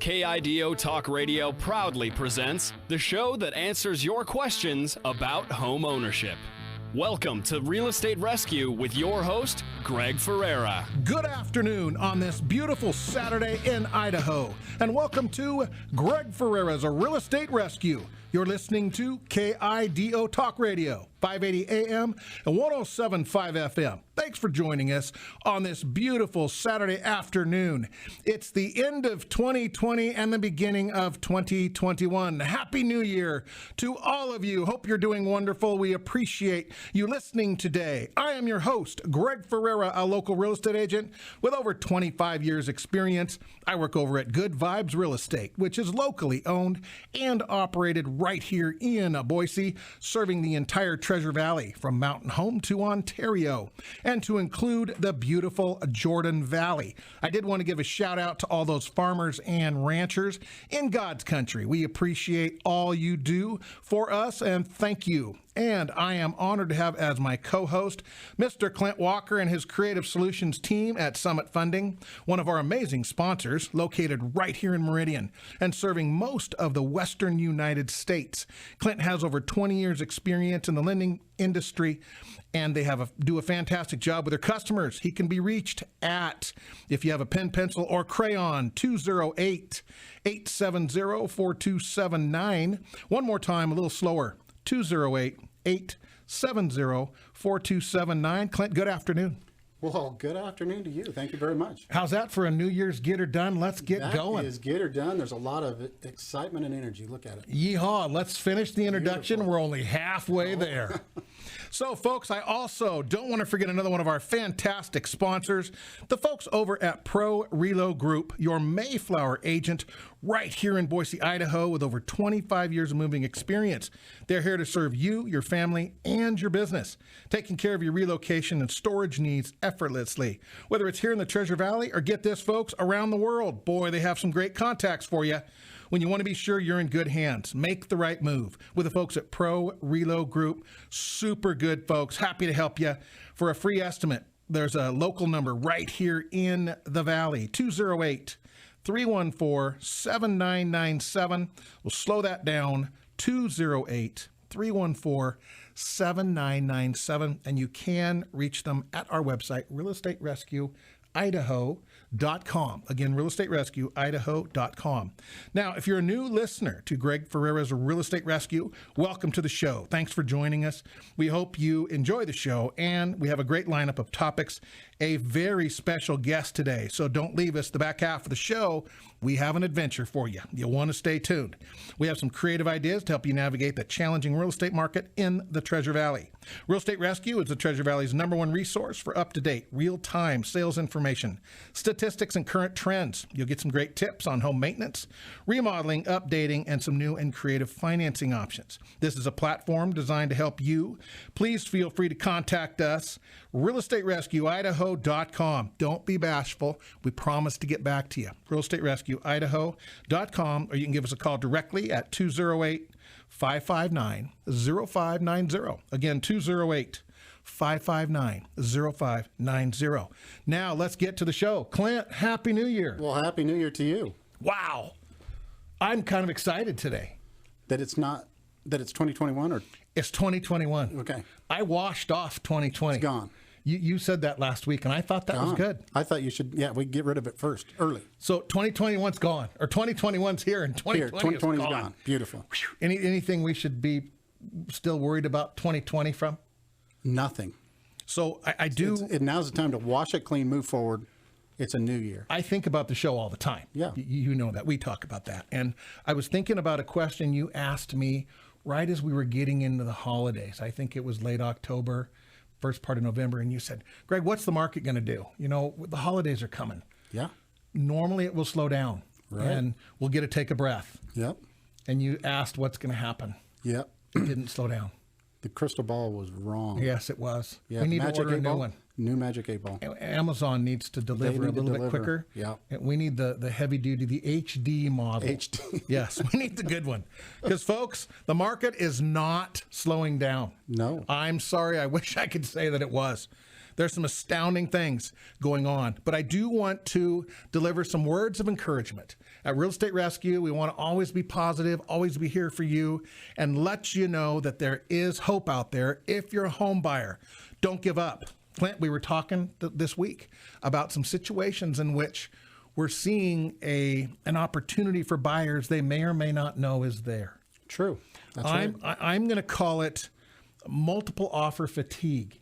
KIDO Talk Radio proudly presents the show that answers your questions about home ownership. Welcome to Real Estate Rescue with your host, Greg Ferrera. Good afternoon on this beautiful Saturday in Idaho, and welcome to Greg Ferrera's Real Estate Rescue. You're listening to KIDO Talk Radio, 580 AM and 107.5 FM. Thanks for joining us on this beautiful Saturday afternoon. It's the end of 2020 and the beginning of 2021. Happy New Year to all of you. Hope you're doing wonderful. We appreciate you listening today. I am your host, Greg Ferrera, a local real estate agent with over 25 years experience. I work over at Good Vibes Real Estate, which is locally owned and operated right here in Boise, serving the entire Treasure Valley from Mountain Home to Ontario, and to include the beautiful Jordan Valley. I did want to give a shout out to all those farmers and ranchers in God's country. We appreciate all you do for us, and thank you. And I am honored to have as my co-host Mr. Clint Walker and his Creative Solutions team at Summit Funding, one of our amazing sponsors located right here in Meridian and serving most of the western United States. Clint has over 20 years experience in the lending industry, and they do a fantastic job with their customers. He can be reached at, if you have a pen, pencil, or crayon, 208-870-4279. One more time, a little slower, 208-870-4279. Clint, good afternoon. Well, good afternoon to you. Thank you very much. How's that for a New Year's get her done? Let's get going. That is get her done. There's a lot of excitement and energy. Look at it. Yeehaw. Let's finish the introduction. Beautiful. We're only halfway there. So, folks, I also don't want to forget another one of our fantastic sponsors, the folks over at Pro Relo Group, your Mayflower agent right here in Boise, Idaho, with over 25 years of moving experience. They're here to serve you, your family, and your business, taking care of your relocation and storage needs effortlessly. Whether it's here in the Treasure Valley or, get this, folks, around the world. Boy, they have some great contacts for you. When you want to be sure you're in good hands, make the right move with the folks at Pro Relo Group. Super good folks. Happy to help you. For a free estimate, there's a local number right here in the valley, 208-314-7997. We'll slow that down, 208-314-7997. And you can reach them at our website, realestaterescueidaho.com. Again, realestaterescueidaho.com. Now, if you're a new listener to Greg Ferrera's Real Estate Rescue, welcome to the show. Thanks for joining us. We hope you enjoy the show, and we have a great lineup of topics, a very special guest today. So don't leave us. The back half of the show, we have an adventure for you. You'll want to stay tuned. We have some creative ideas to help you navigate the challenging real estate market in the Treasure Valley. Real Estate Rescue is the Treasure Valley's #1 resource for up-to-date, real-time sales information, statistics, and current trends. You'll get some great tips on home maintenance, remodeling, updating, and some new and creative financing options. This is a platform designed to help you. Please feel free to contact us, realestaterescueidaho.com. Don't be bashful. We promise to get back to you. realestaterescueidaho.com, or you can give us a call directly at 208-559-0590. Again, 208-559-0590. Now, let's get to the show. Clint, Happy New Year. Well, Happy New Year to you. Wow. I'm kind of excited today. That it's 2021 or? It's 2021. Okay. I washed off 2020. It's gone. You said that last week, and I thought that was good. I thought you should, we get rid of it first, early. So 2021's gone, or 2021's here, and 2020's gone. Beautiful. Anything we should be still worried about 2020 from? Nothing. So now's the time to wash it clean, move forward. It's a new year. I think about the show all the time. Yeah. You know that. We talk about that. And I was thinking about a question you asked me right as we were getting into the holidays. I think it was late October, first part of November. And you said, Greg, what's the market going to do? You know, the holidays are coming. Yeah. Normally it will slow down. Right. And we'll get to take a breath. Yep. And you asked what's going to happen. Yep. It didn't slow down. The crystal ball was wrong. Yes, it was. Yeah, we need to order a new one. New Magic 8 Ball. Amazon needs to deliver a little bit quicker. Yeah. We need the heavy duty, the HD model. HD. Yes, we need the good one. Because, folks, the market is not slowing down. No. I'm sorry. I wish I could say that it was. There's some astounding things going on. But I do want to deliver some words of encouragement. At Real Estate Rescue, we want to always be positive, always be here for you, and let you know that there is hope out there if you're a home buyer. Don't give up. Clint, we were talking this week about some situations in which we're seeing an opportunity for buyers they may or may not know is there. True. That's right. I'm going to call it multiple offer fatigue.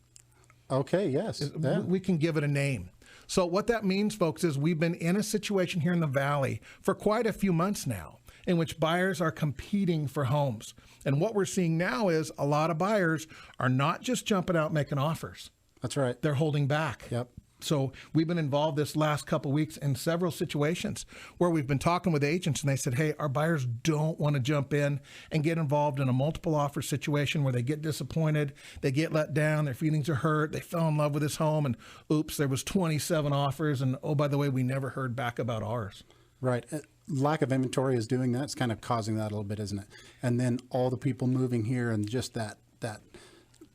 Okay, yes. Yeah. We can give it a name. So what that means, folks, is we've been in a situation here in the Valley for quite a few months now in which buyers are competing for homes. And what we're seeing now is a lot of buyers are not just jumping out making offers. That's right. They're holding back. Yep. So we've been involved this last couple of weeks in several situations where we've been talking with agents and they said, hey, our buyers don't want to jump in and get involved in a multiple offer situation where they get disappointed, they get let down, their feelings are hurt, they fell in love with this home and oops, there was 27 offers and oh, by the way, we never heard back about ours. Right. Lack of inventory is doing that. It's kind of causing that a little bit, isn't it? And then all the people moving here and just that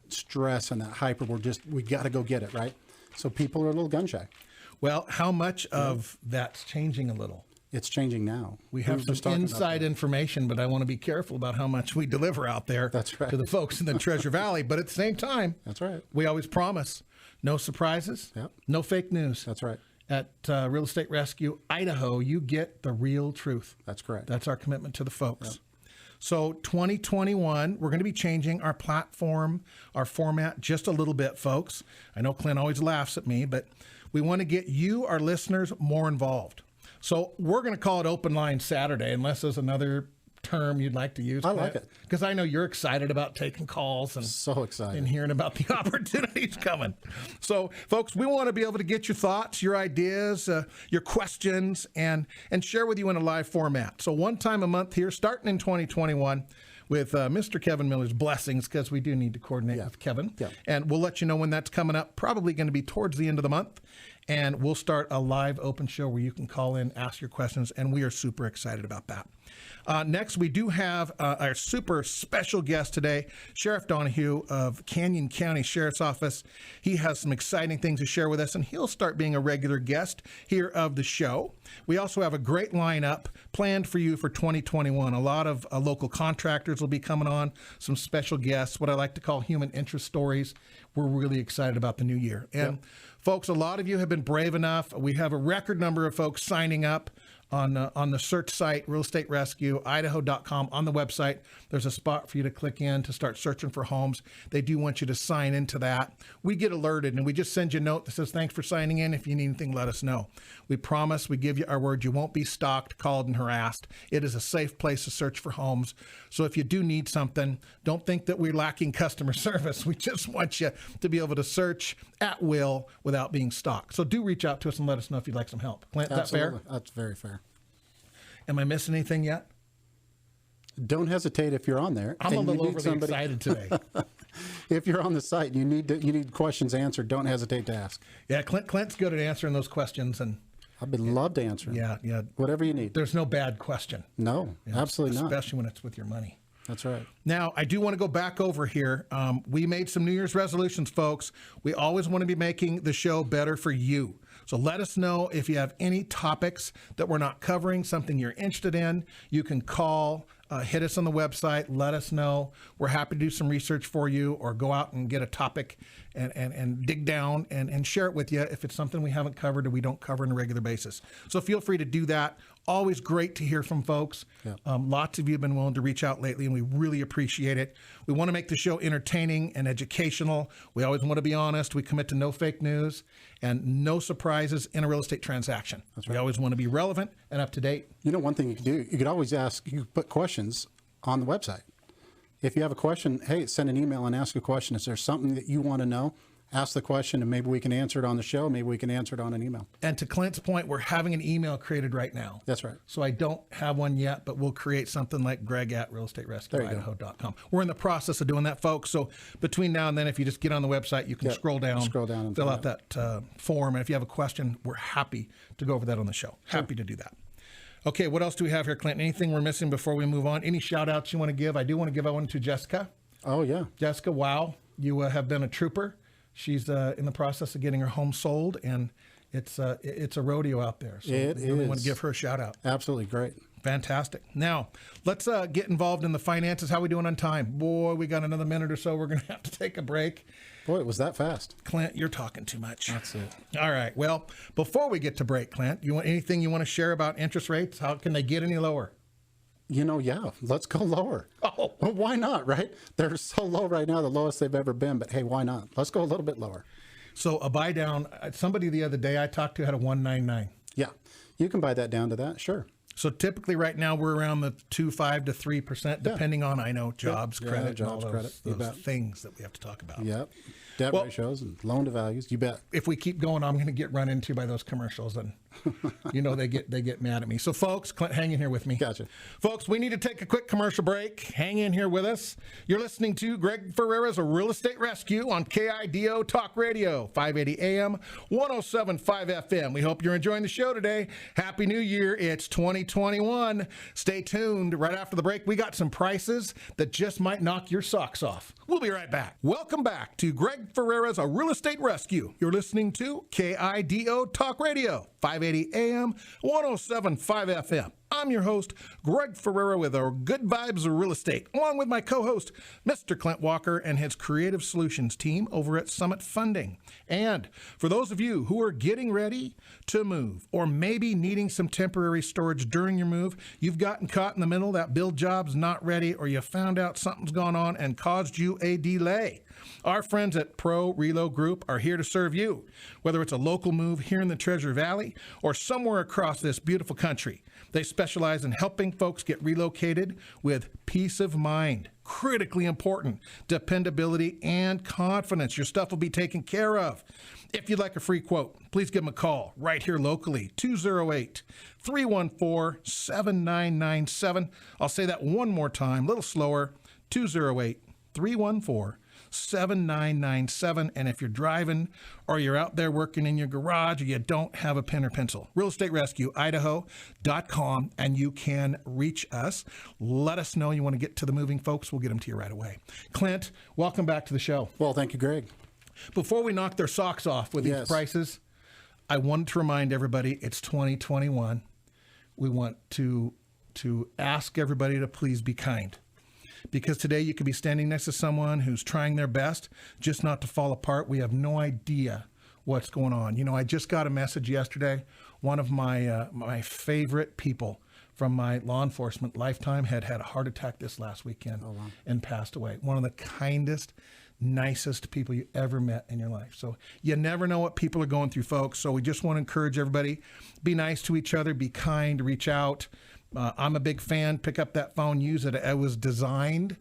stress and that hyper, we got to go get it, right? So people are a little gun shy. Well, how much of that's changing a little? It's changing now. We have some inside information, but I want to be careful about how much we deliver out there to the folks in the Treasure Valley. But at the same time, that's right. We always promise no surprises, no fake news. That's right. At Real Estate Rescue, Idaho, you get the real truth. That's correct. That's our commitment to the folks. Yep. So 2021, we're going to be changing our platform, our format just a little bit, folks. I know Clint always laughs at me, but we want to get you, our listeners, more involved. So we're going to call it Open Line Saturday, unless there's another term you'd like to use. I like it. Because I know you're excited about taking calls and so excited and hearing about the opportunities coming. So, folks, we want to be able to get your thoughts, your ideas, your questions, and share with you in a live format. So one time a month here, starting in 2021, with Mr. Kevin Miller's blessings, because we do need to coordinate with Kevin. Yeah. And we'll let you know when that's coming up, probably going to be towards the end of the month. And we'll start a live open show where you can call in, ask your questions, and we are super excited about that. Next, we do have our super special guest today, Sheriff Donahue of Canyon County Sheriff's Office. He has some exciting things to share with us, and he'll start being a regular guest here of the show. We also have a great lineup planned for you for 2021. A lot of local contractors will be coming on, some special guests, what I like to call human interest stories. We're really excited about the new year. And folks, a lot of you have been brave enough. We have a record number of folks signing up on the search site, Real Estate Rescue, Idaho.com. On the website, there's a spot for you to click in to start searching for homes. They do want you to sign into that. We get alerted, and we just send you a note that says, thanks for signing in. If you need anything, let us know. We promise, we give you our word, you won't be stalked, called, and harassed. It is a safe place to search for homes. So if you do need something, don't think that we're lacking customer service. We just want you to be able to search at will without being stalked. So do reach out to us and let us know if you'd like some help. Clint, is that fair? That's very fair. Am I missing anything yet? Don't hesitate if you're on there. I'm a little overly excited today. If you're on the site, you need questions answered. Don't hesitate to ask. Yeah, Clint's good at answering those questions, and I'd love to answer them. Yeah. Whatever you need. There's no bad question. No, absolutely not. Especially when it's with your money. That's right. Now, I do want to go back over here. We made some New Year's resolutions, folks. We always want to be making the show better for you. So let us know if you have any topics that we're not covering, something you're interested in. You can call, hit us on the website, let us know. We're happy to do some research for you or go out and get a topic and dig down and share it with you if it's something we haven't covered or we don't cover on a regular basis. So feel free to do that. Always great to hear from folks. Yeah. Lots of you have been willing to reach out lately, and we really appreciate it. We want to make the show entertaining and educational. We always want to be honest. We commit to no fake news and no surprises in a real estate transaction. That's right. We always want to be relevant and up to date. You know, one thing you can do, you could always ask, you could put questions on the website. If you have a question, hey, send an email and ask a question. Is there something that you want to know? Ask the question, and maybe we can answer it on the show. Maybe we can answer it on an email. And to Clint's point, we're having an email created right now. That's right. So I don't have one yet, but we'll create something like greg@realestaterescueidaho.com. We're in the process of doing that, folks. So between now and then, if you just get on the website, you can scroll down and fill out that form. And if you have a question, we're happy to go over that on the show. Happy to do that. Okay, what else do we have here, Clint? Anything we're missing before we move on? Any shout-outs you want to give? I do want to give one to Jessica. Oh, yeah. Jessica, wow. You have been a trooper. She's in the process of getting her home sold, and it's a rodeo out there. So we really want to give her a shout out. Absolutely great. Fantastic. Now, let's get involved in the finances. How are we doing on time? Boy, we got another minute or so. We're going to have to take a break. Boy, it was that fast. Clint, you're talking too much. That's it. All right. Well, before we get to break, Clint, you want anything you want to share about interest rates? How can they get any lower? Yeah, let's go lower. Oh. Well, why not, right? They're so low right now, the lowest they've ever been. But hey, why not? Let's go a little bit lower. So a buy down, somebody the other day I talked to had a 1.99. Yeah, you can buy that down to that, sure. So typically right now we're around the 2.5 to 3%, depending on, I know, jobs, credit, jobs, and all those things that we have to talk about. Yep. Debt ratios and loan to values, you bet. If we keep going, I'm going to get run into by those commercials, and they get mad at me. So folks, Clint, hang in here with me. Gotcha. Folks, we need to take a quick commercial break. Hang in here with us. You're listening to Greg Ferrera's A Real Estate Rescue on KIDO Talk Radio, 580 AM, 107.5 FM. We hope you're enjoying the show today. Happy New Year. It's 2021. Stay tuned. Right after the break, we got some prices that just might knock your socks off. We'll be right back. Welcome back to Greg Ferrera's A Real Estate Rescue. You're listening to KIDO Talk Radio, 580 AM, 107.5 FM. I'm your host, Greg Ferrera, with our Good Vibes of Real Estate, along with my co-host, Mr. Clint Walker, and his Creative Solutions team over at Summit Funding. And for those of you who are getting ready to move, or maybe needing some temporary storage during your move, you've gotten caught in the middle, that build job's not ready, or you found out something's gone on and caused you a delay. Our friends at Pro Relo Group are here to serve you, whether it's a local move here in the Treasure Valley or somewhere across this beautiful country. They specialize in helping folks get relocated with peace of mind. Critically important, dependability and confidence. Your stuff will be taken care of. If you'd like a free quote, please give them a call right here locally, 208-314-7997. I'll say that one more time, a little slower, 208-314-7997. 7997. And if you're driving or you're out there working in your garage or you don't have a pen or pencil, realestaterescueidaho.com, and you can reach us. Let us know you want to get to the moving folks. We'll get them to you right away. Clint, welcome back to the show. Well, thank you, Greg. Before we knock their socks off with these prices, I wanted to remind everybody it's 2021. We want to ask everybody to please be kind. Because today you could be standing next to someone who's trying their best just not to fall apart. We have no idea what's going on. I just got a message yesterday. One of my favorite people from my law enforcement lifetime had a heart attack this last weekend and passed away. One of the kindest, nicest people you ever met in your life. So you never know what people are going through, folks. So we just want to encourage everybody, be nice to each other, be kind, reach out. I'm a big fan. Pick up that phone, use it. It was designed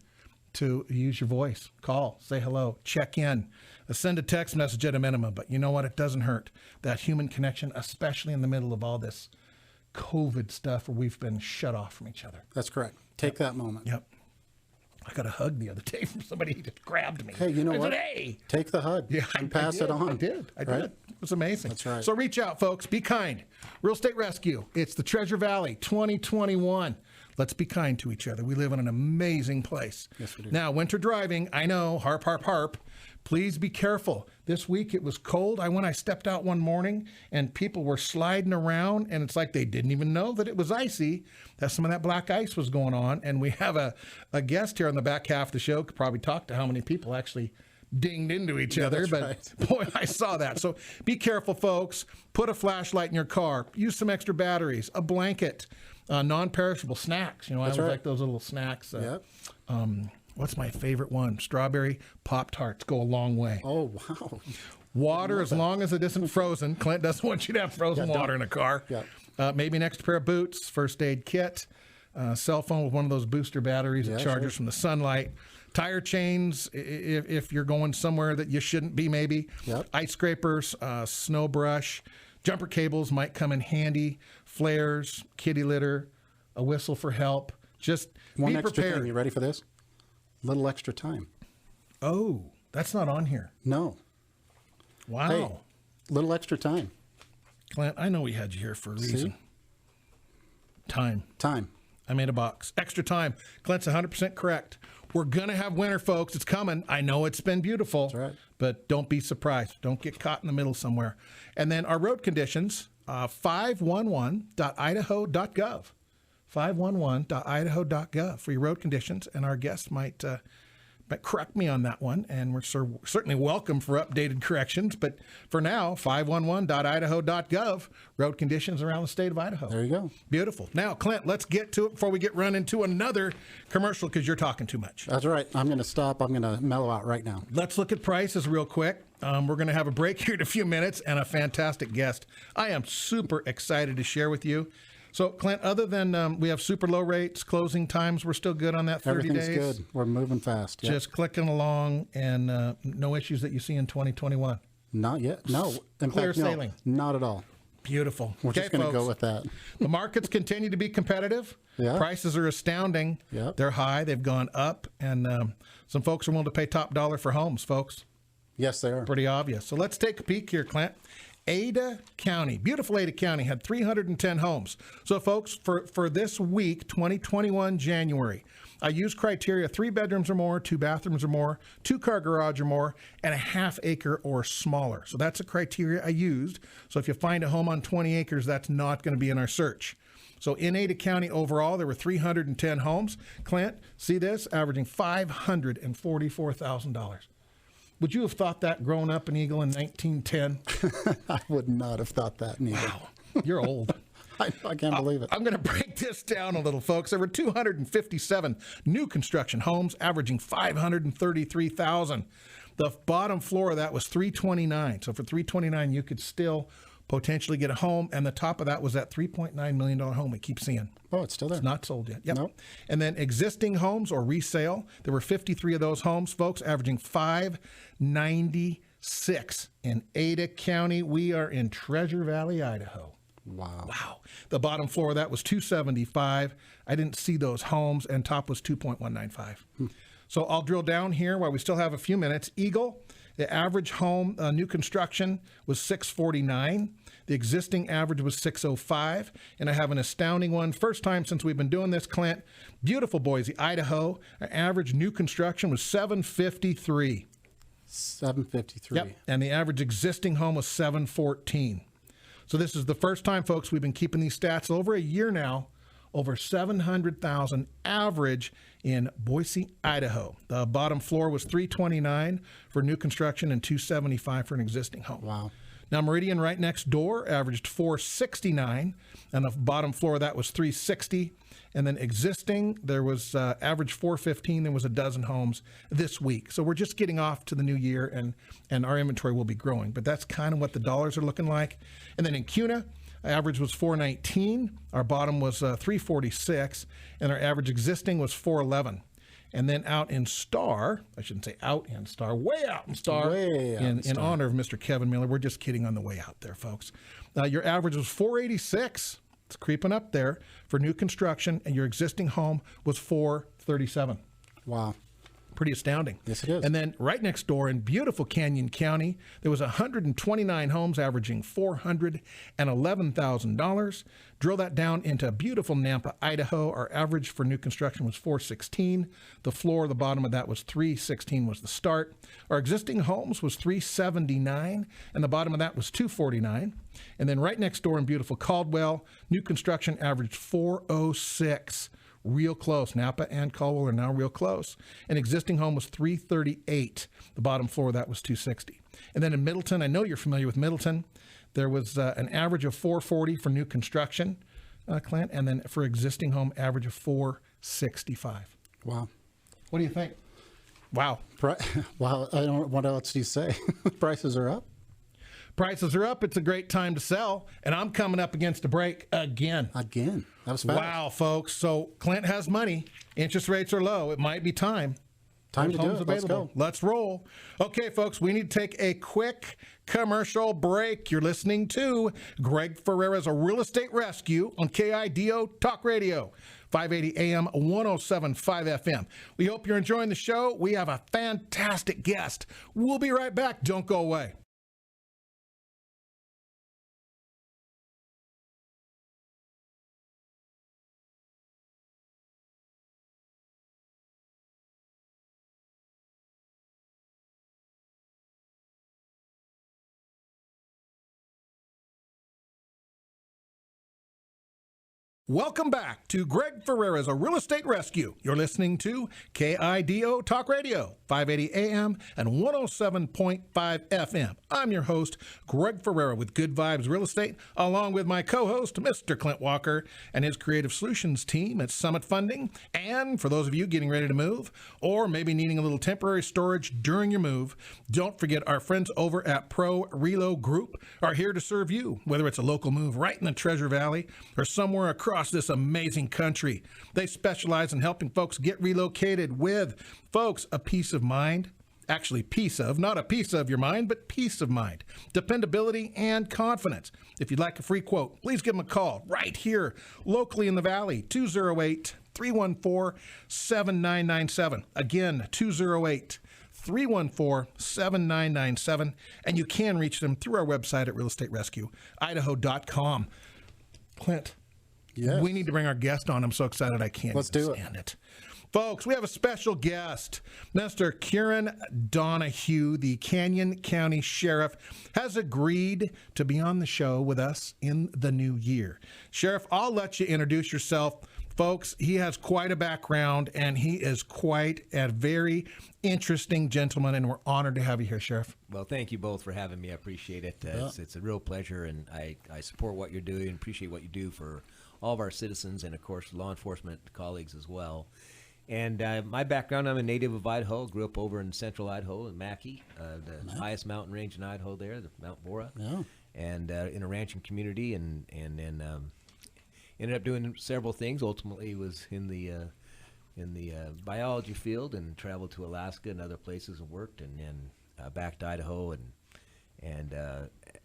to use your voice. Call, say hello, check in, send a text message at a minimum. But you know what? It doesn't hurt. That human connection, especially in the middle of all this COVID stuff where we've been shut off from each other. That's correct. Take that moment. Yep. I got a hug the other day from somebody who just grabbed me. Hey, you know what? Said, hey. Take the hug and pass it on. I did. I did. It was amazing. That's right. So reach out, folks. Be kind. Real Estate Rescue. It's the Treasure Valley 2021. Let's be kind to each other. We live in an amazing place. Yes, we do. Now, winter driving, I know, harp, harp, harp. Please be careful. This week it was cold. I stepped out one morning and people were sliding around, and it's like they didn't even know that it was icy, that some of that black ice was going on. And we have a guest here on the back half of the show, could probably talk to how many people actually dinged into each other. But right. Boy, I saw that. So be careful, folks. Put a flashlight in your car. Use some extra batteries, a blanket, non-perishable snacks. I always like those little snacks. What's my favorite one? Strawberry Pop-Tarts go a long way. Oh, wow. Water, as long as it isn't frozen. Clint doesn't want you to have frozen water in a car. Yeah. Maybe an extra pair of boots, first aid kit, cell phone with one of those booster batteries that charges from the sunlight, tire chains if you're going somewhere that you shouldn't be maybe, ice scrapers, snow brush, jumper cables might come in handy, flares, kitty litter, a whistle for help. Just one be extra prepared. thing. You ready for this? Little extra time. Oh, that's not on here. No. Wow. Hey, little extra time. Clint, I know we had you here for a reason. See? Time. I made a box. Extra time. Clint's 100% correct. We're going to have winter, folks. It's coming. I know it's been beautiful. That's right. but don't be surprised. Don't get caught in the middle somewhere. And then our road conditions, 511.idaho.gov. 511.idaho.gov for your road conditions, and our guests might correct me on that one, and we're certainly welcome for updated corrections. But for now, 511.idaho.gov, road conditions around the state of Idaho. There you go. Beautiful. Now, Clint, let's get to it before we get run into another commercial because you're talking too much. That's right. I'm going to stop. I'm going to mellow out right now. Let's look at prices real quick. We're going to have a break here in a few minutes and a fantastic guest I am super excited to share with you. So, Clint, other than we have super low rates, closing times, we're still good on that 30 days? Everything's good. We're moving fast. Yep. Just clicking along, and no issues that you see in 2021? Not yet. No. In Clear fact, no, sailing? not at all. Beautiful. We're just going to go with that. The markets continue to be competitive. Yeah. Prices are astounding. Yep. They're high. They've gone up, and some folks are willing to pay top dollar for homes, folks. Yes, they are. Pretty obvious. So let's take a peek here, Clint. Ada County, beautiful Ada County, had 310 homes. So, folks, for this week, 2021 January, I used criteria 3 bedrooms or more, 2 bathrooms or more, 2-car garage or more, and a ½ acre or smaller. So that's a criteria I used. So if you find a home on 20 acres, that's not going to be in our search. So in Ada County overall, there were 310 homes. Clint, see this? Averaging $544,000. Would you have thought that growing up in Eagle in 1910? I would not have thought that neither. Wow, you're old. I can't believe it. I'm going to break this down a little, folks. There were 257 new construction homes, averaging $533,000. The bottom floor of that was $329. So for $329, you could still potentially get a home, and the top of that was that $3.9 million home we keep seeing. Oh, it's still there. It's not sold yet. Yep. Nope. And then existing homes or resale, there were 53 of those homes, folks, averaging $596 in Ada County. We are in Treasure Valley, Idaho. Wow. Wow. The bottom floor of that was $275. I didn't see those homes, and top was $2.195. So I'll drill down here while we still have a few minutes. Eagle, the average home new construction was $649. The existing average was $605. And I have an astounding one. First time since we've been doing this, Clint. Beautiful Boise, Idaho. Our average new construction was $753. $753. Yep. And the average existing home was $714. So this is the first time, folks, we've been keeping these stats over a year now. Over $700,000 average in Boise, Idaho. The bottom floor was $329 for new construction and $275 for an existing home. Wow. Now, Meridian right next door averaged $469, and the bottom floor of that was $360. And then existing, there was average $415. There was a dozen homes this week. So we're just getting off to the new year, and our inventory will be growing. But that's kind of what the dollars are looking like. And then in Kuna, average was $419. Our bottom was $346, and our average existing was $411. And then out in Star, I shouldn't say out in Star, way out in Star, in honor of Mr. Kevin Miller. We're just kidding on the way out there, folks. Your average was $486. It's creeping up there for new construction, and your existing home was $437. Wow. Pretty astounding. Yes, it is. And then right next door in beautiful Canyon County, there was 129 homes averaging $411,000. Drill that down into beautiful Nampa, Idaho. Our average for new construction was $416. The floor, the bottom of that was $316 was the start. Our existing homes was $379, and the bottom of that was $249. And then right next door in beautiful Caldwell, new construction averaged $406. Real close. Napa and Caldwell are now real close. An existing home was $338. The bottom floor of that was $260. And then in Middleton, I know you're familiar with Middleton, there was an average of $440 for new construction, Clint, and then for existing home, average of $465. Wow. What do you think? Wow. Wow. I don't. What else do you say? Prices are up. Prices are up. It's a great time to sell. And I'm coming up against a break again. Again. That was fast. Wow, folks. So Clint has money. Interest rates are low. It might be time. Time to do it. Let's go. Let's roll. Okay, folks, we need to take a quick commercial break. You're listening to Greg Ferrera's A Real Estate Rescue on KIDO Talk Radio, 580 AM, 107.5 FM. We hope you're enjoying the show. We have a fantastic guest. We'll be right back. Don't go away. Welcome back to Greg Ferrera's A Real Estate Rescue. You're listening to KIDO Talk Radio, 580 AM and 107.5 FM. I'm your host, Greg Ferrera with Good Vibes Real Estate, along with my co-host, Mr. Clint Walker, and his Creative Solutions team at Summit Funding. And for those of you getting ready to move, or maybe needing a little temporary storage during your move, don't forget our friends over at Pro Relo Group are here to serve you, whether it's a local move right in the Treasure Valley or somewhere across this amazing country. They specialize in helping folks get relocated with, folks, a peace of mind. Actually, not a piece of your mind, but peace of mind, dependability, and confidence. If you'd like a free quote, please give them a call right here, locally in the Valley, 208-314-7997. Again, 208-314-7997. And you can reach them through our website at realestaterescueidaho.com. Clint, Yes. we need to bring our guest on. I'm so excited I can't Let's even do it. stand it. Folks, we have a special guest. Mr. Kieran Donahue, the Canyon County Sheriff, has agreed to be on the show with us in the new year. Sheriff, I'll let you introduce yourself. Folks, he has quite a background, and he is quite a very interesting gentleman, and we're honored to have you here, Sheriff. Well, thank you both for having me. I appreciate it. It's a real pleasure, and I support what you're doing and appreciate what you do for all of our citizens and, of course, law enforcement colleagues as well. And my background, I'm a native of Idaho. Grew up over in central Idaho in Mackay, the highest mountain range in Idaho there, the Mount Bora, and in a ranching community, and then ended up doing several things. Ultimately was in the biology field and traveled to Alaska and other places and worked, and then back to Idaho and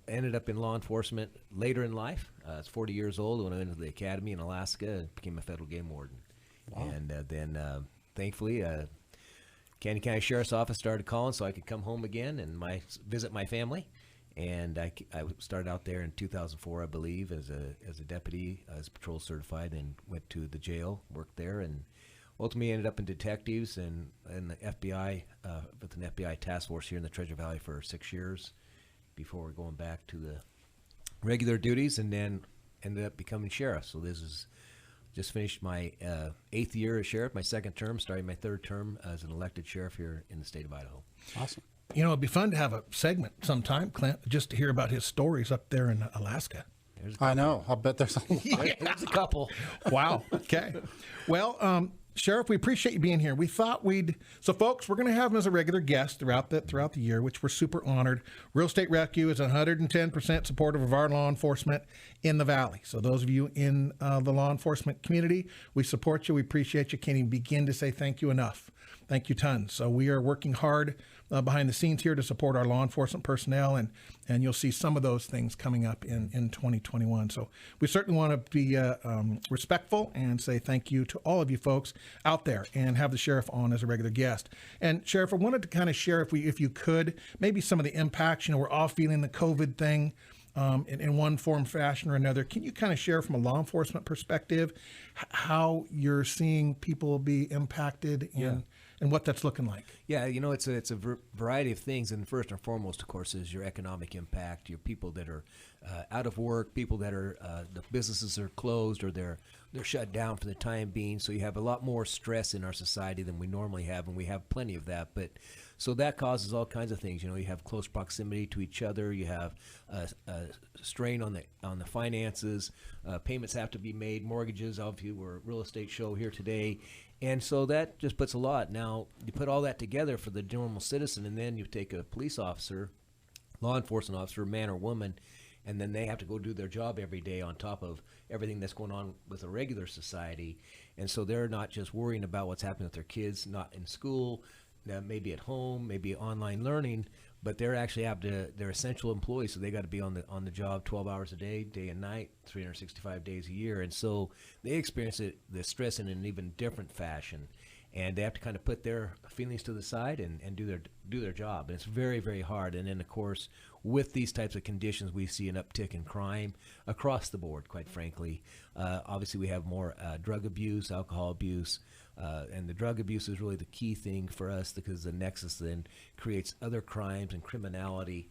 ended up in law enforcement later in life. I was 40 years old when I went to the academy in Alaska and became a federal game warden. Wow. And then thankfully Canyon County Sheriff's Office started calling so I could come home again and visit my family. And I started out there in 2004, I believe, as a deputy, as patrol certified, and went to the jail, worked there, and ultimately ended up in detectives and the FBI, with an FBI task force here in the Treasure Valley for 6 years before going back to the regular duties, and then ended up becoming sheriff. So this is just finished my 8th year as sheriff, my 2nd term, starting my 3rd term as an elected sheriff here in the state of Idaho. Awesome. You know, it'd be fun to have a segment sometime, Clint, just to hear about his stories up there in Alaska. I know. I'll bet there's a lot. There's a couple. Wow. Okay. Well, Sheriff, we appreciate you being here. We thought so folks, we're going to have him as a regular guest throughout the year, which we're super honored. Real Estate Rescue is 110% supportive of our law enforcement in the Valley. So those of you in the law enforcement community, we support you. We appreciate you. Can't even begin to say thank you enough. Thank you tons. So we are working hard behind the scenes here to support our law enforcement personnel, and you'll see some of those things coming up in 2021. So we certainly want to be respectful and say thank you to all of you folks out there and have the sheriff on as a regular guest. And Sheriff, I wanted to kind of share, if you could, maybe some of the impacts. You know, we're all feeling the COVID thing in one form, fashion, or another. Can you kind of share from a law enforcement perspective how you're seeing people be impacted and what that's looking like? Yeah, you know, it's a variety of things, and first and foremost, of course, is your economic impact. Your people that are out of work, people that are the businesses are closed or they're shut down for the time being. So you have a lot more stress in our society than we normally have, and we have plenty of that. But so that causes all kinds of things. You know, you have close proximity to each other. You have a strain on the finances. Payments have to be made. Mortgages. Obviously, we're a real estate show here today. And so that just puts a lot. Now, you put all that together for the normal citizen, and then you take a police officer, law enforcement officer, man or woman, and then they have to go do their job every day on top of everything that's going on with a regular society. And so they're not just worrying about what's happening with their kids, not in school, maybe at home, maybe online learning, but they're actually they're essential employees, so they got to be on the job 12 hours a day, day and night, 365 days a year. And so they experience the stress in an even different fashion, and they have to kind of put their feelings to the side and do their job. And it's very, very hard. And then, of course, with these types of conditions, we see an uptick in crime across the board, quite frankly. Obviously, we have more drug abuse, alcohol abuse, and the drug abuse is really the key thing for us, because the nexus then creates other crimes and criminality,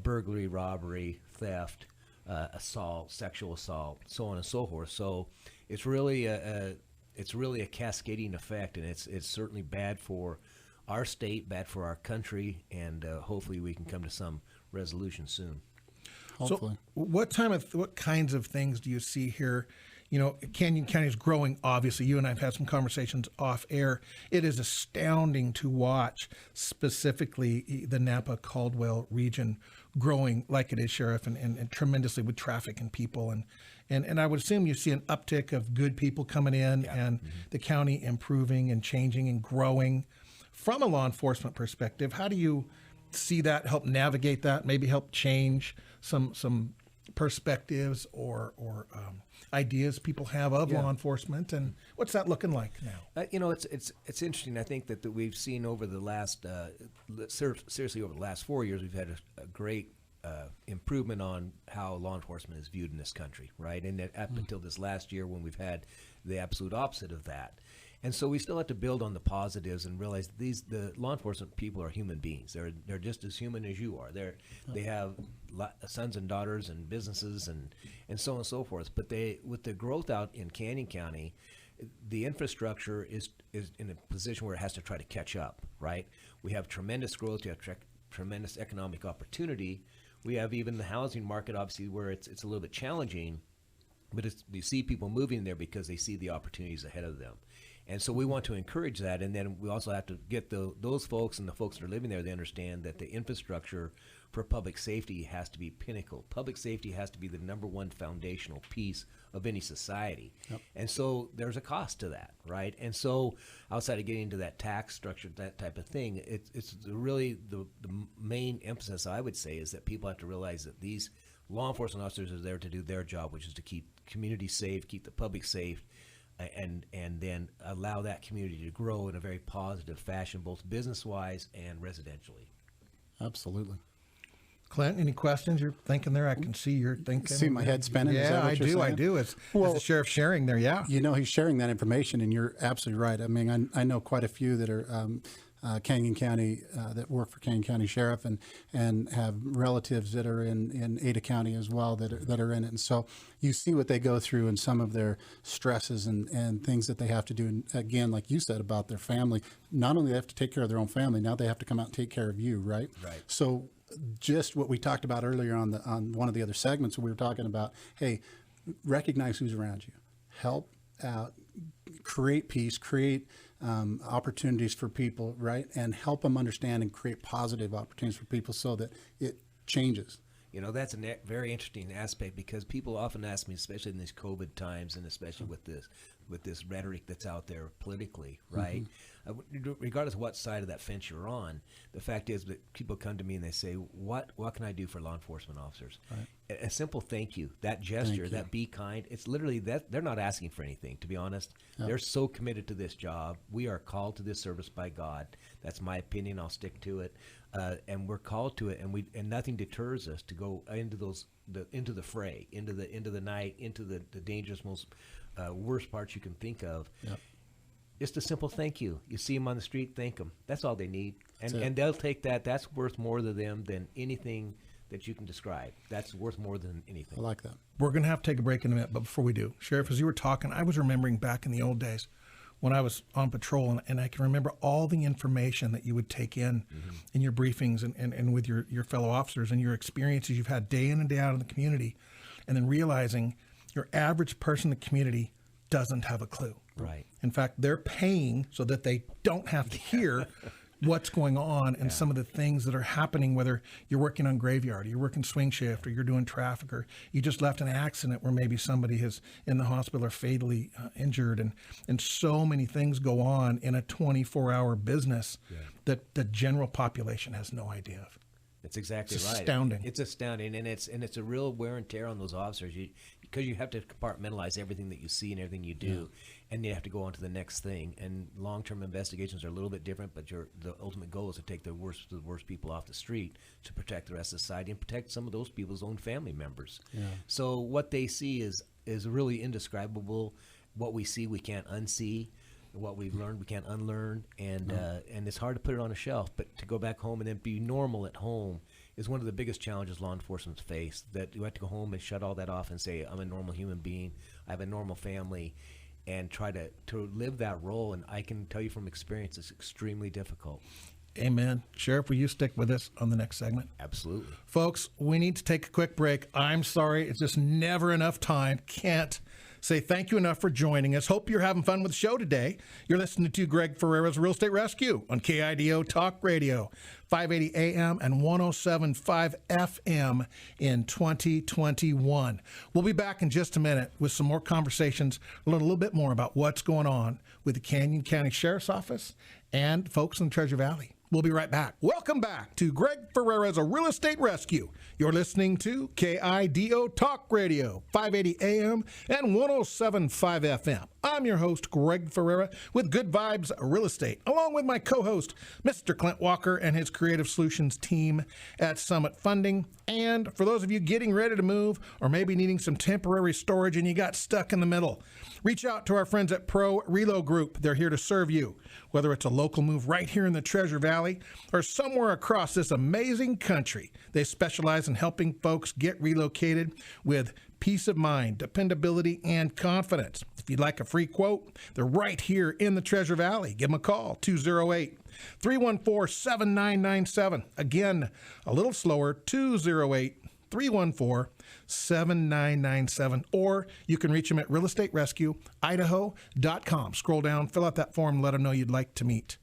burglary, robbery, theft, assault, sexual assault, so on and so forth. So it's really a cascading effect, and it's certainly bad for our state, bad for our country, and hopefully we can come to some resolution soon. Hopefully. So what kinds of things do you see here? You know, Canyon County is growing, obviously. You and I have had some conversations off air. It is astounding to watch specifically the Napa-Caldwell region growing like it is, Sheriff, and tremendously with traffic and people. And I would assume you see an uptick of good people coming in and the county improving and changing and growing. From a law enforcement perspective, how do you see that, help navigate that, maybe help change some perspectives or ideas people have of law enforcement, and what's that looking like now? You know, it's interesting. I think that we've seen over the last seriously over the last 4 years, we've had a great improvement on how law enforcement is viewed in this country, right? And up until this last year, when we've had the absolute opposite of that. And so we still have to build on the positives and realize the law enforcement people are human beings. They're just as human as you are. They have sons and daughters and businesses and so on and so forth. But with the growth out in Canyon County, the infrastructure is in a position where it has to try to catch up, right? We have tremendous growth. We have tremendous economic opportunity. We have even the housing market, obviously, where it's a little bit challenging. But you see people moving there because they see the opportunities ahead of them. And so we want to encourage that, and then we also have to get those folks and the folks that are living there, they understand that the infrastructure for public safety has to be pinnacle. Public safety has to be the number one foundational piece of any society. Yep. And so there's a cost to that, right? And so outside of getting into that tax structure, that type of thing, it's really the main emphasis, I would say, is that people have to realize that these law enforcement officers are there to do their job, which is to keep communities safe, keep the public safe, and then allow that community to grow in a very positive fashion, both business-wise and residentially. Absolutely. Clint, any questions? You're thinking there. I can see you're thinking. See my head spinning. Yeah, Is that what you're saying? I do. As the sheriff sharing there, yeah. You know, he's sharing that information, and you're absolutely right. I mean, I know quite a few that are Canyon County that work for Canyon County Sheriff and have relatives that are in Ada County as well that are in it. And so you see what they go through and some of their stresses and things that they have to do. And again, like you said about their family, not only they have to take care of their own family, now they have to come out and take care of you, right? Right. So just what we talked about earlier on one of the other segments, we were talking about, hey, recognize who's around you, help out, create peace, create opportunities for people, right? And help them understand and create positive opportunities for people so that it changes. You know, that's a very interesting aspect, because people often ask me, especially in these COVID times and especially with this rhetoric that's out there politically, right? Regardless of what side of that fence you're on, the fact is that people come to me and they say, what can I do for law enforcement officers? Right. A simple thank you, that gesture, that be kind, it's literally that. They're not asking for anything, to be honest. Yep. They're so committed to this job. We are called to this service by God. That's my opinion. I'll stick to it. And we're called to it, and nothing deters us to go into the fray, into the night, into the dangerous, most worst parts you can think of. Yep. Just a simple thank you. You see them on the street, thank them. That's all they need, and they'll take that. That's worth more to them than anything that you can describe. That's worth more than anything. I like that. We're going to have to take a break in a minute, but before we do, Sheriff, as you were talking, I was remembering back in the old days when I was on patrol, and I can remember all the information that you would take in your briefings and with your fellow officers and your experiences you've had day in and day out in the community, and then realizing your average person in the community doesn't have a clue. Right. In fact, they're paying so that they don't have to hear what's going on and some of the things that are happening, whether you're working on graveyard, or you're working swing shift, or you're doing traffic, or you just left an accident where maybe somebody is in the hospital or fatally injured. And so many things go on in a 24-hour business that the general population has no idea of. That's exactly it's right. Astounding. It's astounding, and it's a real wear and tear on those officers. Because you have to compartmentalize everything that you see and everything you do, and you have to go on to the next thing. And long-term investigations are a little bit different, but the ultimate goal is to take the worst people off the street to protect the rest of society and protect some of those people's own family members. Yeah. So what they see is really indescribable. What we see, we can't unsee. What we've learned, we can't unlearn, and it's hard to put it on a shelf. But to go back home and then be normal at home is one of the biggest challenges law enforcement face. That you have to go home and shut all that off and say, I'm a normal human being, I have a normal family, and try to live that role. And I can tell you from experience, it's extremely difficult. Amen. Sheriff, will you stick with us on the next segment? Absolutely. Folks, we need to take a quick break. I'm sorry, it's just never enough time. Can't say thank you enough for joining us. Hope you're having fun with the show today. You're listening to Greg Ferrera's Real Estate Rescue on KIDO Talk Radio, 580 AM and 107.5 FM in 2021. We'll be back in just a minute with some more conversations, learn a little bit more about what's going on with the Canyon County Sheriff's Office and folks in the Treasure Valley. We'll be right back. Welcome back to Greg Ferrera's Real Estate Rescue. You're listening to KIDO Talk Radio, 580 AM and 107.5 FM. I'm your host, Greg Ferrera, with Good Vibes Real Estate, along with my co-host, Mr. Clint Walker, and his Creative Solutions team at Summit Funding. And for those of you getting ready to move or maybe needing some temporary storage and you got stuck in the middle, reach out to our friends at Pro Relo Group. They're here to serve you, whether it's a local move right here in the Treasure Valley or somewhere across this amazing country. They specialize in helping folks get relocated with peace of mind, dependability, and confidence. If you'd like a free quote, they're right here in the Treasure Valley. Give them a call, 208-314-7997. Again, a little slower, 208-314-7997. Or you can reach them at realestaterescueidaho.com. Scroll down, fill out that form, let them know you'd like to meet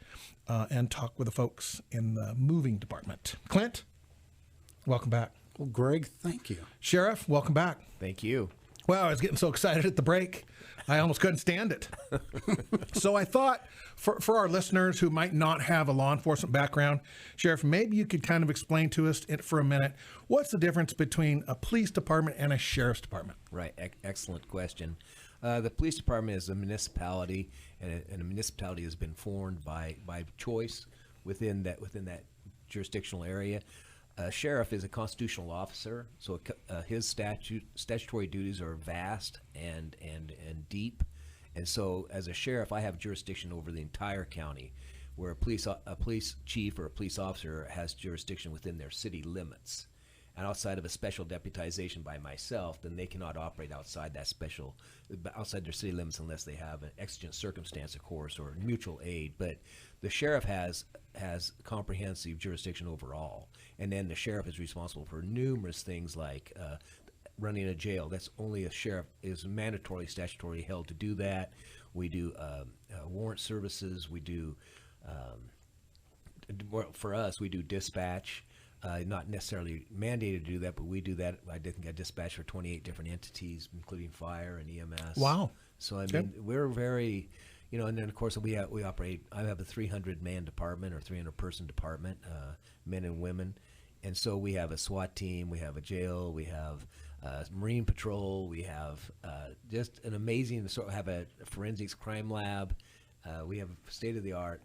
and talk with the folks in the moving department. Clint, welcome back. Well, Greg, thank you. Sheriff, welcome back. Thank you. Well, I was getting so excited at the break, I almost couldn't stand it. So I thought for our listeners who might not have a law enforcement background, Sheriff, maybe you could kind of explain to us for a minute, what's the difference between a police department and a sheriff's department? Right. Excellent question. The police department is a municipality, and a municipality has been formed by choice within that jurisdictional area. Sheriff is a constitutional officer, so his statutory duties are vast and deep. And so, as a sheriff, I have jurisdiction over the entire county, where a police chief or a police officer has jurisdiction within their city limits. And outside of a special deputization by myself, then they cannot operate outside their city limits unless they have an exigent circumstance, of course, or mutual aid. But the sheriff has comprehensive jurisdiction overall, and then the sheriff is responsible for numerous things like running a jail. That's only a sheriff is mandatorily statutorily held to do that. We do warrant services. We do for us, we do dispatch. Not necessarily mandated to do that, but we do that. I think I dispatch for 28 different entities, including fire and EMS. Wow. So I mean, we're very, and then of course I have a 300-man department or 300-person department, men and women, and so we have a SWAT team, we have a jail, we have Marine Patrol, we have just an amazing. Have a forensics crime lab, we have state-of-the-art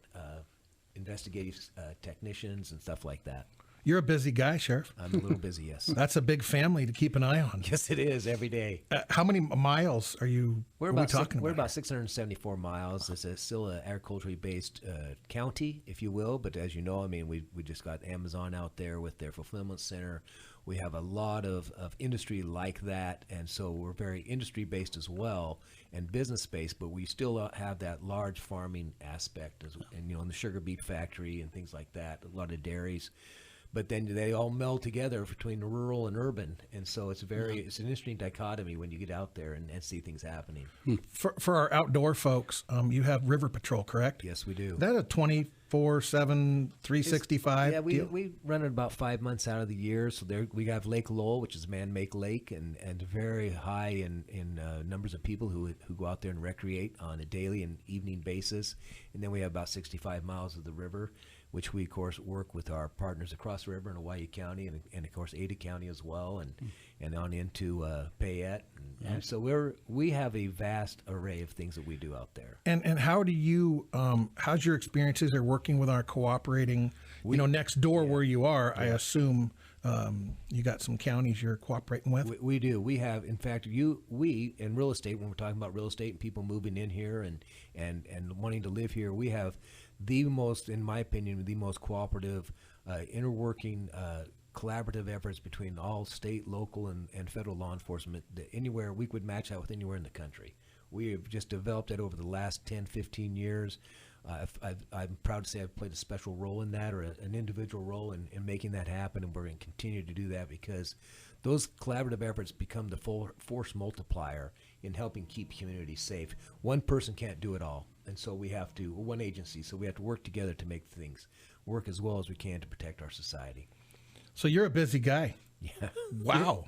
investigative technicians and stuff like that. You're a busy guy, Sheriff. I'm a little busy, yes. That's a big family to keep an eye on. Yes, it is, every day. How many miles are we talking about? We're about 674 miles. It's still an agriculturally based county, if you will. But as you know, I mean, we just got Amazon out there with their fulfillment center. We have a lot of industry like that, and so we're very industry-based as well and business-based, but we still have that large farming aspect, and in the sugar beet factory and things like that, a lot of dairies. But then they all meld together between the rural and urban, and so it's an interesting dichotomy when you get out there and see things happening. For our outdoor folks, you have River Patrol, correct? Yes, we do. Is that a 24/7, 365 Yeah, deal? we run it about 5 months out of the year. So there we have Lake Lowell, which is a man-made lake, and very high in numbers of people who go out there and recreate on a daily and evening basis. And then we have about 65 miles of the river, which we, of course, work with our partners across the river in Hawaii County and of course, Ada County as well, and on into Payette. And so we have a vast array of things that we do out there. And how do you, how's your experiences are working with our cooperating, next door where you are, I assume You got some counties you're cooperating with? We do. We have, in fact, we in real estate, when we're talking about real estate and people moving in here and wanting to live here, we have the most, in my opinion, the most cooperative, interworking, collaborative efforts between all state, local, and federal law enforcement. Anywhere we could match that with anywhere in the country. We have just developed that over the last 10, 15 years. I'm proud to say I've played a special role in that, or an individual role in making that happen, and we're going to continue to do that because those collaborative efforts become the full force multiplier in helping keep communities safe. One person can't do it all, and so we have to, one agency, so we have to work together to make things work as well as we can to protect our society. So you're a busy guy. Yeah. Wow.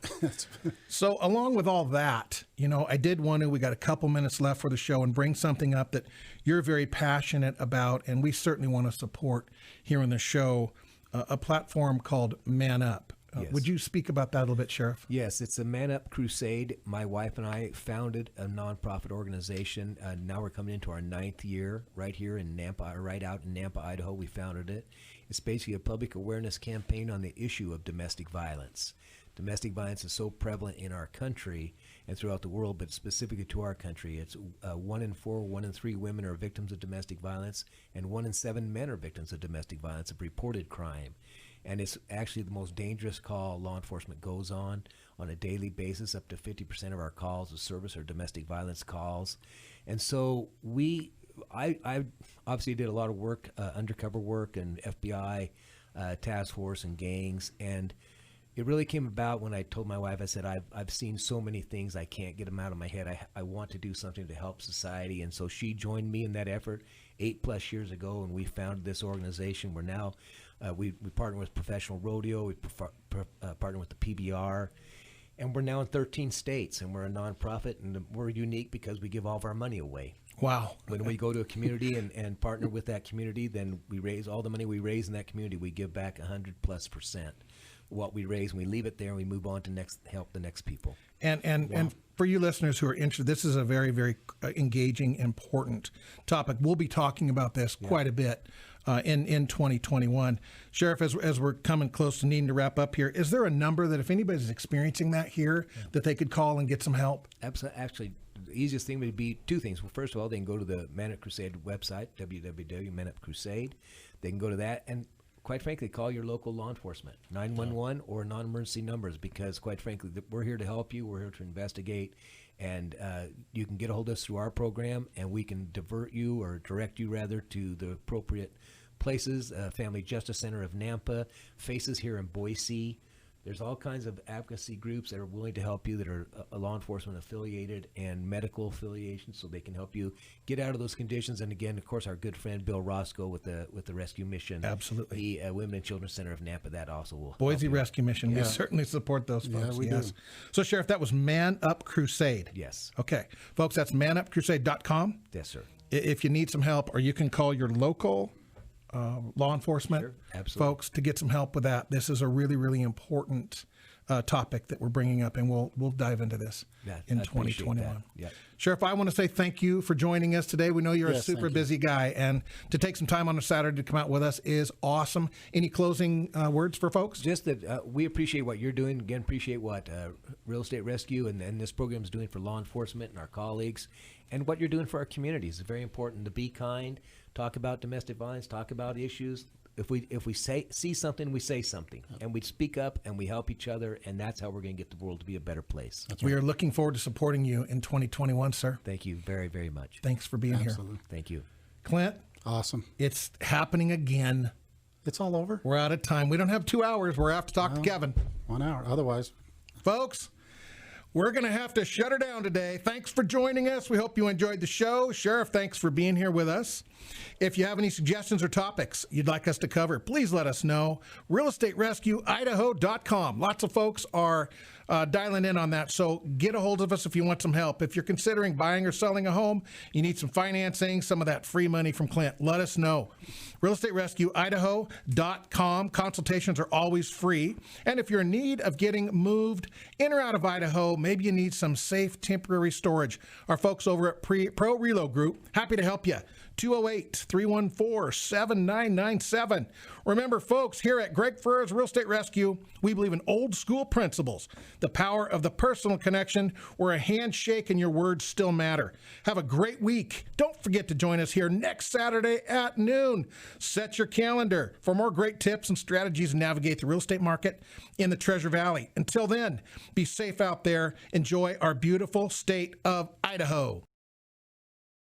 So along with all that, I did want to, we got a couple minutes left for the show, and bring something up that you're very passionate about, and we certainly want to support here on the show, a platform called Man Up. Yes. Would you speak about that a little bit, Sheriff? Yes, it's a Man Up Crusade. My wife and I founded a nonprofit organization. Now we're coming into our 9th year right here in Nampa, right out in Nampa, Idaho. We founded it. It's basically a public awareness campaign on the issue of domestic violence. Domestic violence is so prevalent in our country and throughout the world, but specifically to our country. It's 1 in 4, 1 in 3 women are victims of domestic violence, and 1 in 7 men are victims of domestic violence, of reported crime. And it's actually the most dangerous call law enforcement goes on a daily basis. Up to 50% of our calls of service are domestic violence calls. And so I obviously did a lot of work, undercover work, and FBI task force and gangs. And it really came about when I told my wife, I said, I've seen so many things, I can't get them out of my head. I want to do something to help society. And so she joined me in that effort 8+ years ago, and we founded this organization. We're now, we partner with Professional Rodeo, we partner with the PBR, and we're now in 13 states, and we're a nonprofit, and we're unique because we give all of our money away. Wow. When we go to a community and partner with that community, then we raise all the money we raise in that community, we give back 100+% what we raise, and we leave it there, and we move on to help the next people. And for you listeners who are interested, this is a very, very engaging, important topic. We'll be talking about this quite a bit in 2021. Sheriff, as we're coming close to needing to wrap up here, is there a number that if anybody's experiencing that here, that they could call and get some help? Absolutely. Actually, the easiest thing would be 2 things. Well, first of all, they can go to the Man Up Crusade website, www.manupcrusade. They can go to that, and quite frankly, call your local law enforcement, 911 or non-emergency numbers, because quite frankly, we're here to help you. We're here to investigate, and you can get a hold of us through our program, and we can direct you rather to the appropriate places. Family Justice Center of Nampa, FACES here in Boise. There's all kinds of advocacy groups that are willing to help you, that are law enforcement affiliated and medical affiliations, so they can help you get out of those conditions. And again, of course, our good friend Bill Roscoe with the Rescue Mission, absolutely, the Women and Children's Center of Nampa, that also will. Boise Rescue Mission, we certainly support those folks. Yeah, we do. So, Sheriff, that was Man Up Crusade. Yes. Okay, folks, that's manupcrusade.com. Yes, sir. If you need some help, or you can call your local law enforcement folks to get some help with that. This is a really, really important topic that we're bringing up, and we'll dive into this in 2021. Yeah. Sheriff, I want to say thank you for joining us today. We know you're a super busy guy, and to take some time on a Saturday to come out with us is awesome. Any closing words for folks? Just that we appreciate what you're doing. Again, appreciate what Real Estate Rescue and this program is doing for law enforcement and our colleagues, and what you're doing for our communities. It's very important to be kind, talk about domestic violence, talk about issues. If we see something, we say something, and we speak up, and we help each other, and that's how we're going to get the world to be a better place. We are looking forward to supporting you in 2021, sir. Thank you very, very much. Thanks for being here. Thank you. Clint? Awesome. It's happening again. It's all over. We're out of time. We don't have 2 hours. We're have to talk to Kevin. 1 hour. Otherwise, folks, we're going to have to shut her down today. Thanks for joining us. We hope you enjoyed the show. Sheriff, thanks for being here with us. If you have any suggestions or topics you'd like us to cover, please let us know. realestaterescueidaho.com. Lots of folks are dialing in on that. So get a hold of us if you want some help. If you're considering buying or selling a home, you need some financing, some of that free money from Clint, let us know. realestaterescueidaho.com. Consultations are always free. And if you're in need of getting moved in or out of Idaho, maybe you need some safe temporary storage, our folks over at Pro Relo Group, happy to help you. 208-314-7997. Remember, folks, here at Greg Ferrera's Real Estate Rescue, we believe in old school principles, the power of the personal connection, where a handshake and your words still matter. Have a great week. Don't forget to join us here next Saturday at noon. Set your calendar for more great tips and strategies to navigate the real estate market in the Treasure Valley. Until then, be safe out there. Enjoy our beautiful state of Idaho.